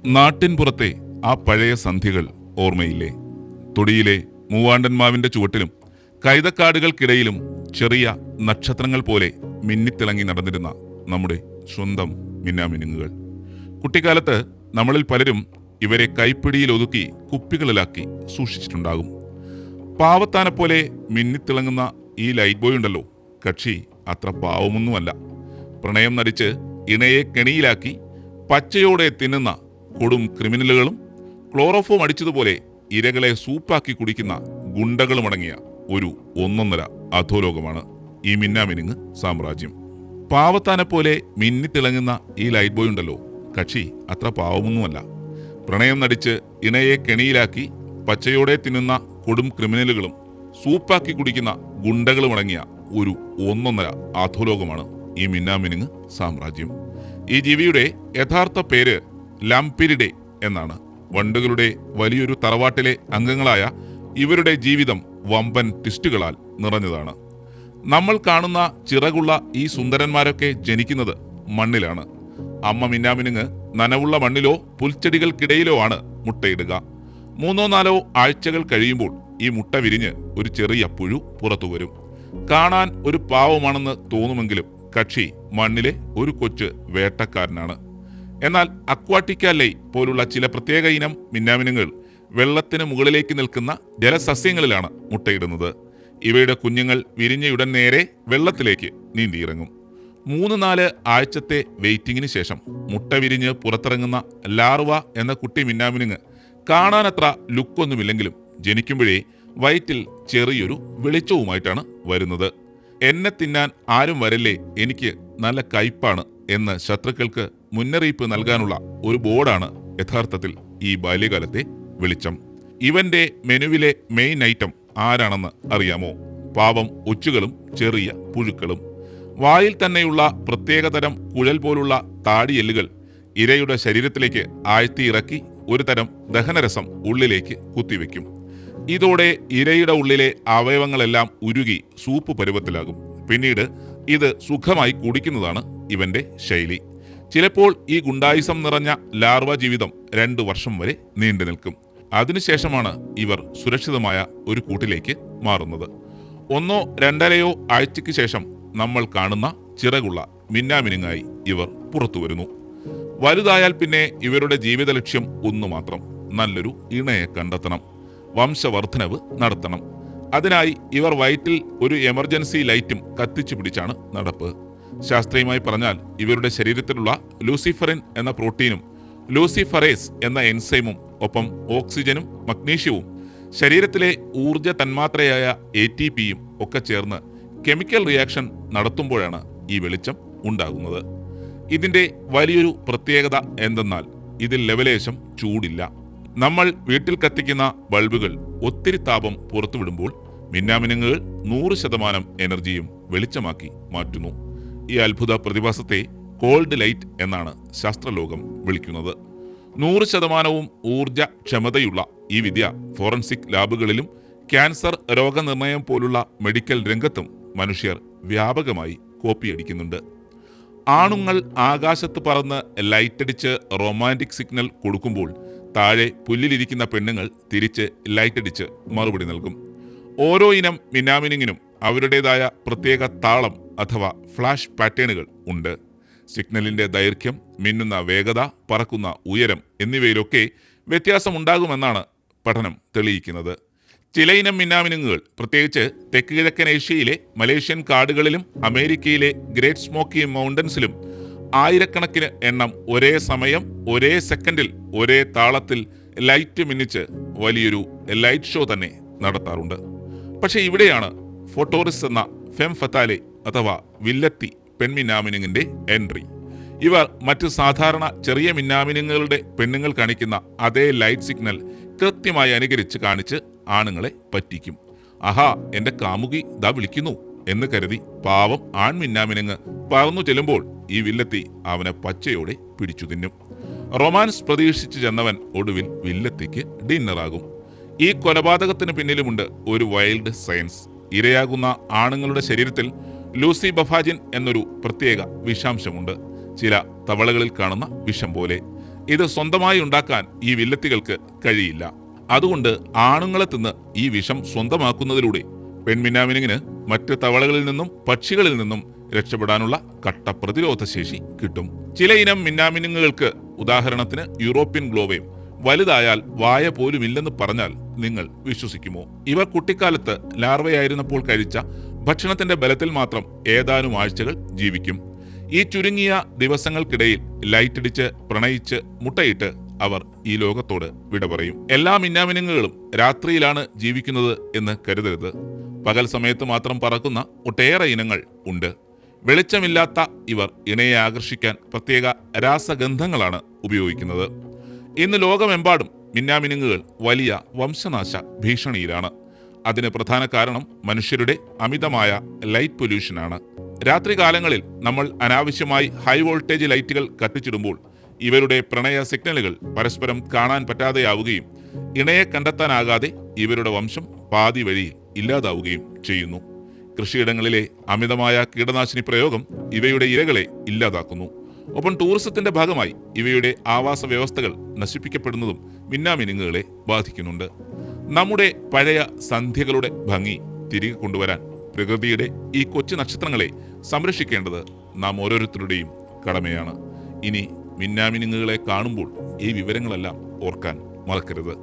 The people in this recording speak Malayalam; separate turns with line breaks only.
നാട്ടിൻപുറത്തെ ആ പഴയ സന്ധികൾ ഓർമ്മയില്ലേ? തൊടിയിലെ മൂവാണ്ടന്മാവിന്റെ ചുവട്ടിലും കൈതക്കാടുകൾക്കിടയിലും ചെറിയ നക്ഷത്രങ്ങൾ പോലെ മിന്നിത്തിളങ്ങി നടന്നിരുന്ന നമ്മുടെ സ്വന്തം മിന്നാമിനുങ്ങുകൾ. കുട്ടിക്കാലത്ത് നമ്മളിൽ പലരും ഇവരെ കൈപ്പിടിയിൽ ഒതുക്കി കുപ്പികളിലാക്കി സൂക്ഷിച്ചിട്ടുണ്ടാകും. പാവത്താനെപ്പോലെ മിന്നിത്തിളങ്ങുന്ന ഈ ലൈറ്റ് ബോയ് ഉണ്ടല്ലോ, കക്ഷി അത്ര പാവമൊന്നുമല്ല. പ്രണയം നടിച്ച് ഇണയെ കെണിയിലാക്കി പച്ചയോടെ തിന്നുന്ന കൊടും ക്രിമിനലുകളും ക്ലോറോഫോം അടിച്ചതുപോലെ ഇരകളെ സൂപ്പാക്കി കുടിക്കുന്ന ഗുണ്ടകളുമടങ്ങിയ ഒരു ഒന്നൊന്നര അധോലോകമാണ് ഈ മിന്നാമിനുങ്ങ് സാമ്രാജ്യം. പാവത്താനെപ്പോലെ മിന്നിത്തിളങ്ങുന്ന ഈ ലൈറ്റ് ബോയ് ഉണ്ടല്ലോ, കക്ഷി അത്ര പാവമൊന്നുമല്ല. പ്രണയം നടിച്ച് ഇണയെ കെണിയിലാക്കി പച്ചയോടെ തിന്നുന്ന കൊടും ക്രിമിനലുകളും സൂപ്പാക്കി കുടിക്കുന്ന ഗുണ്ടകളുമടങ്ങിയ ഒരു ഒന്നൊന്നര അധോലോകമാണ് ഈ മിന്നാമിനുങ്ങ് സാമ്രാജ്യം. ഈ ജീവിയുടെ യഥാർത്ഥ പേര് ലാംപിരിഡെ എന്നാണ്. വണ്ടുകളുടെ വലിയൊരു തറവാട്ടിലെ അംഗങ്ങളായ ഇവരുടെ ജീവിതം വമ്പൻ ട്വിസ്റ്റുകളാൽ നിറഞ്ഞതാണ്. നമ്മൾ കാണുന്ന ചിറകുള്ള ഈ സുന്ദരന്മാരൊക്കെ ജനിക്കുന്നത് മണ്ണിലാണ്. അമ്മ മിന്നാമിനുങ്ങ് നനവുള്ള മണ്ണിലോ പുൽച്ചെടികൾക്കിടയിലോ ആണ് മുട്ടയിടുക. 3-4 ആഴ്ചകൾ കഴിയുമ്പോൾ ഈ മുട്ട വിരിഞ്ഞ് ഒരു ചെറിയ പുഴു പുറത്തുവരും. കാണാൻ ഒരു പാവമാണെന്ന് തോന്നുമെങ്കിലും കക്ഷി മണ്ണിലെ ഒരു കൊച്ചു വേട്ടക്കാരനാണ്. എന്നാൽ അക്വാട്ടിക്കാലൈ പോലുള്ള ചില പ്രത്യേക ഇനം മിന്നാമിനുങ്ങൾ വെള്ളത്തിന് മുകളിലേക്ക് നിൽക്കുന്ന ജലസസ്യങ്ങളിലാണ് മുട്ടയിടുന്നത്. ഇവയുടെ കുഞ്ഞുങ്ങൾ വിരിഞ്ഞയുടൻ നേരെ വെള്ളത്തിലേക്ക് നീന്തിയിറങ്ങും. 3-4 ആഴ്ചത്തെ വെയിറ്റിങ്ങിന് ശേഷം മുട്ട വിരിഞ്ഞ് പുറത്തിറങ്ങുന്ന ലാർവ എന്ന കുട്ടി മിന്നാമിനുങ്ങ് കാണാനത്ര ലുക്കൊന്നുമില്ലെങ്കിലും ജനിക്കുമ്പോഴേ വയറ്റിൽ ചെറിയൊരു വെളിച്ചവുമായിട്ടാണ് വരുന്നത്. എന്നെ തിന്നാൻ ആരും വരല്ലേ, എനിക്ക് നല്ല കയ്പാണ് എന്ന് ശത്രുക്കൾക്ക് മുന്നറിയിപ്പ് നൽകാനുള്ള ഒരു ബോർഡാണ് യഥാർത്ഥത്തിൽ ഈ ബാല്യകാലത്തെ വെളിച്ചം. ഇവന്റെ മെനുവിലെ മെയിൻ ഐറ്റം ആരാണെന്ന് അറിയാമോ? പാവം ഒച്ചുകളും ചെറിയ പുഴുക്കളും. വായിൽ തന്നെയുള്ള പ്രത്യേകതരം കുഴൽ പോലുള്ള താടിയെല്ലുകൾ ഇരയുടെ ശരീരത്തിലേക്ക് ആഴ്ത്തിയിറക്കി ഒരു തരം ദഹനരസം ഉള്ളിലേക്ക് കുത്തിവെക്കും. ഇതോടെ ഇരയുടെ ഉള്ളിലെ അവയവങ്ങളെല്ലാം ഉരുകി സൂപ്പ് പരുവത്തിലാകും. പിന്നീട് ഇത് സുഖമായി കുടിക്കുന്നതാണ് ഇവന്റെ ശൈലി. ചിലപ്പോൾ ഈ ഗുണ്ടായിസം നിറഞ്ഞ ലാർവ ജീവിതം 2 വർഷം വരെ നീണ്ടു നിൽക്കും. അതിനുശേഷമാണ് ഇവർ സുരക്ഷിതമായ ഒരു കൂട്ടിലേക്ക് മാറുന്നത്. 1-2 ആഴ്ചയ്ക്ക് ശേഷം നമ്മൾ കാണുന്ന ചിറകുള്ള മിന്നാമിനുങ്ങായി ഇവർ പുറത്തു വരുന്നു. വലുതായാൽ പിന്നെ ഇവരുടെ ജീവിത ലക്ഷ്യം ഒന്നു മാത്രം: നല്ലൊരു ഇണയെ കണ്ടെത്തണം, വംശവർദ്ധനവ് നടത്തണം. അതിനായി ഇവർ വയറ്റിൽ ഒരു എമർജൻസി ലൈറ്റും കത്തിച്ചു പിടിച്ചാണ് നടപ്പ്. ശാസ്ത്രീയമായി പറഞ്ഞാൽ ഇവരുടെ ശരീരത്തിലുള്ള ലൂസിഫറിൻ എന്ന പ്രോട്ടീനും ലൂസിഫറേസ് എന്ന എൻസൈമും ഒപ്പം ഓക്സിജനും മഗ്നീഷ്യവും ശരീരത്തിലെ ഊർജ തന്മാത്രയായ ATPയും ഒക്കെ ചേർന്ന് കെമിക്കൽ റിയാക്ഷൻ നടത്തുമ്പോഴാണ് ഈ വെളിച്ചം ഉണ്ടാകുന്നത്. ഇതിന്റെ വലിയൊരു പ്രത്യേകത എന്തെന്നാൽ ഇതിൽ ലെവലേശം ചൂടില്ല. നമ്മൾ വീട്ടിൽ കത്തിക്കുന്ന ബൾബുകൾ ഒത്തിരി താപം പുറത്തുവിടുമ്പോൾ മിന്നാമിനുങ്ങുകൾ 100% എനർജിയും വെളിച്ചമാക്കി മാറ്റുന്നു. ഈ അത്ഭുത പ്രതിഭാസത്തെ കോൾഡ് ലൈറ്റ് എന്നാണ് ശാസ്ത്രലോകം വിളിക്കുന്നത്. 100% ഊർജ ക്ഷമതയുള്ള ഈ വിദ്യ ഫോറൻസിക് ലാബുകളിലും ക്യാൻസർ രോഗനിർണയം പോലുള്ള മെഡിക്കൽ രംഗത്തും മനുഷ്യർ വ്യാപകമായി കോപ്പിയടിക്കുന്നുണ്ട്. ആണുങ്ങൾ ആകാശത്ത് പറന്ന് ലൈറ്റടിച്ച് റൊമാൻറ്റിക് സിഗ്നൽ കൊടുക്കുമ്പോൾ താഴെ പുല്ലിലിരിക്കുന്ന പെണ്ണുങ്ങൾ തിരിച്ച് ലൈറ്റടിച്ച് മറുപടി നൽകും. ഓരോ ഇനം മിന്നാമിനുങ്ങിനും അവരുടേതായ പ്രത്യേക താളം അഥവാ ഫ്ലാഷ് പാറ്റേണുകൾ ഉണ്ട്. സിഗ്നലിന്റെ ദൈർഘ്യം, മിന്നുന്ന വേഗത, പറക്കുന്ന ഉയരം എന്നിവയിലൊക്കെ വ്യത്യാസമുണ്ടാകുമെന്നാണ് പഠനം തെളിയിക്കുന്നത്. ചില ഇനം മിന്നാമിനുങ്ങുകൾ പ്രത്യേകിച്ച് തെക്ക് കിഴക്കൻ ഏഷ്യയിലെ മലേഷ്യൻ കാടുകളിലും അമേരിക്കയിലെ ഗ്രേറ്റ് സ്മോക്കി മൗണ്ടൻസിലും ആയിരക്കണക്കിന് എണ്ണം ഒരേ സമയം ഒരേ സെക്കൻഡിൽ ഒരേ താളത്തിൽ ലൈറ്റ് മിന്നിച്ച് വലിയൊരു ലൈറ്റ് ഷോ തന്നെ നടത്താറുണ്ട്. പക്ഷേ ഇവിടെയാണ് ഫോട്ടോറിസ് എന്ന ഫെം ഫത്താലെ അഥവാ വില്ലത്തി പെൺമിന്നാമിനുങ്ങിന്റെ എൻട്രി. ഇവർ മറ്റ് സാധാരണ ചെറിയ മിന്നാമിനുങ്ങളുടെ പെണ്ണുങ്ങൾ കാണിക്കുന്ന അതേ ലൈറ്റ് സിഗ്നൽ കൃത്യമായി അനുകരിച്ച് കാണിച്ച് ആണുങ്ങളെ പറ്റിക്കും. ആഹാ, എന്റെ കാമുകി ദാ വിളിക്കുന്നു എന്ന് കരുതി പാവം ആൺമിന്നാമിനുങ്ങ് പറന്നു ചെല്ലുമ്പോൾ ഈ വില്ലത്തി അവനെ പച്ചയോടെ പിടിച്ചു തിന്നും. റൊമാൻസ് പ്രതീക്ഷിച്ച് ചെന്നവൻ ഒടുവിൽ വില്ലത്തിക്ക് ഡിന്നറാകും. ഈ കൊലപാതകത്തിന് പിന്നിലുമുണ്ട് ഒരു വൈൽഡ് സയൻസ്. ഇരയാകുന്ന ആണുങ്ങളുടെ ശരീരത്തിൽ ലൂസിബഫാജിൻ എന്നൊരു പ്രത്യേക വിഷാംശമുണ്ട്. ചില തവളകളിൽ കാണുന്ന വിഷം പോലെ. ഇത് സ്വന്തമായി ഉണ്ടാക്കാൻ ഈ വില്ലത്തികൾക്ക് കഴിയില്ല. അതുകൊണ്ട് ആണുങ്ങളെ തിന്ന് ഈ വിഷം സ്വന്തമാക്കുന്നതിലൂടെ പെൺമിന്നാമിനുങ്ങിന് മറ്റ് തവളകളിൽ നിന്നും പക്ഷികളിൽ നിന്നും രക്ഷപ്പെടാനുള്ള കട്ട പ്രതിരോധ ശേഷി കിട്ടും. ചില ഇനം മിന്നാമിനുങ്ങുകൾക്ക്, ഉദാഹരണത്തിന് യൂറോപ്യൻ ഗ്ലോവേം, വലുതായാൽ വായ പോലുമില്ലെന്ന് പറഞ്ഞാൽ നിങ്ങൾ വിശ്വസിക്കുമോ? ഇവർ കുട്ടിക്കാലത്ത് ലാർവയായിരുന്നപ്പോൾ കഴിച്ച ഭക്ഷണത്തിന്റെ ബലത്തിൽ മാത്രം ഏതാനും ആഴ്ചകൾ ജീവിക്കും. ഈ ചുരുങ്ങിയ ദിവസങ്ങൾക്കിടയിൽ ലൈറ്റടിച്ച് പ്രണയിച്ച് മുട്ടയിട്ട് അവർ ഈ ലോകത്തോട് വിട പറയും. എല്ലാ മിന്നാമിനുങ്ങുകളും രാത്രിയിലാണ് ജീവിക്കുന്നത് എന്ന് കരുതരുത്. പകൽ സമയത്ത് മാത്രം പറക്കുന്ന ഒട്ടേറെ ഇനങ്ങൾ ഉണ്ട്. വെളിച്ചമില്ലാത്ത ഇവർ ഇണയെ ആകർഷിക്കാൻ പ്രത്യേക രാസഗന്ധങ്ങളാണ് ഉപയോഗിക്കുന്നത്. ഇന്ന് ലോകമെമ്പാടും മിന്നാമിനുങ്ങുകൾ വലിയ വംശനാശ ഭീഷണിയിലാണ്. അതിന് പ്രധാന കാരണം മനുഷ്യരുടെ അമിതമായ ലൈറ്റ് പൊല്യൂഷനാണ്. രാത്രികാലങ്ങളിൽ നമ്മൾ അനാവശ്യമായി ഹൈ വോൾട്ടേജ് ലൈറ്റുകൾ കത്തിച്ചിടുമ്പോൾ ഇവരുടെ പ്രണയ സിഗ്നലുകൾ പരസ്പരം കാണാൻ പറ്റാതെയാവുകയും ഇണയെ കണ്ടെത്താനാകാതെ ഇവരുടെ വംശം പാതി വഴിയിൽ ഇല്ലാതാവുകയും ചെയ്യുന്നു. കൃഷിയിടങ്ങളിലെ അമിതമായ കീടനാശിനി പ്രയോഗം ഇവയുടെ ഇരകളെ ഇല്ലാതാക്കുന്നു. ഒപ്പം ടൂറിസത്തിന്റെ ഭാഗമായി ഇവയുടെ ആവാസ വ്യവസ്ഥകൾ നശിപ്പിക്കപ്പെടുന്നതും മിന്നാമിനുങ്ങുകളെ ബാധിക്കുന്നുണ്ട്. നമ്മുടെ പഴയ സന്ധ്യകളുടെ ഭംഗി തിരികെ കൊണ്ടുവരാൻ പ്രകൃതിയുടെ ഈ കൊച്ചു നക്ഷത്രങ്ങളെ സംരക്ഷിക്കേണ്ടത് നാം ഓരോരുത്തരുടെയും കടമയാണ്. ഇനി മിന്നാമിനുങ്ങുകളെ കാണുമ്പോൾ ഈ വിവരങ്ങളെല്ലാം ഓർക്കാൻ മറക്കരുത്.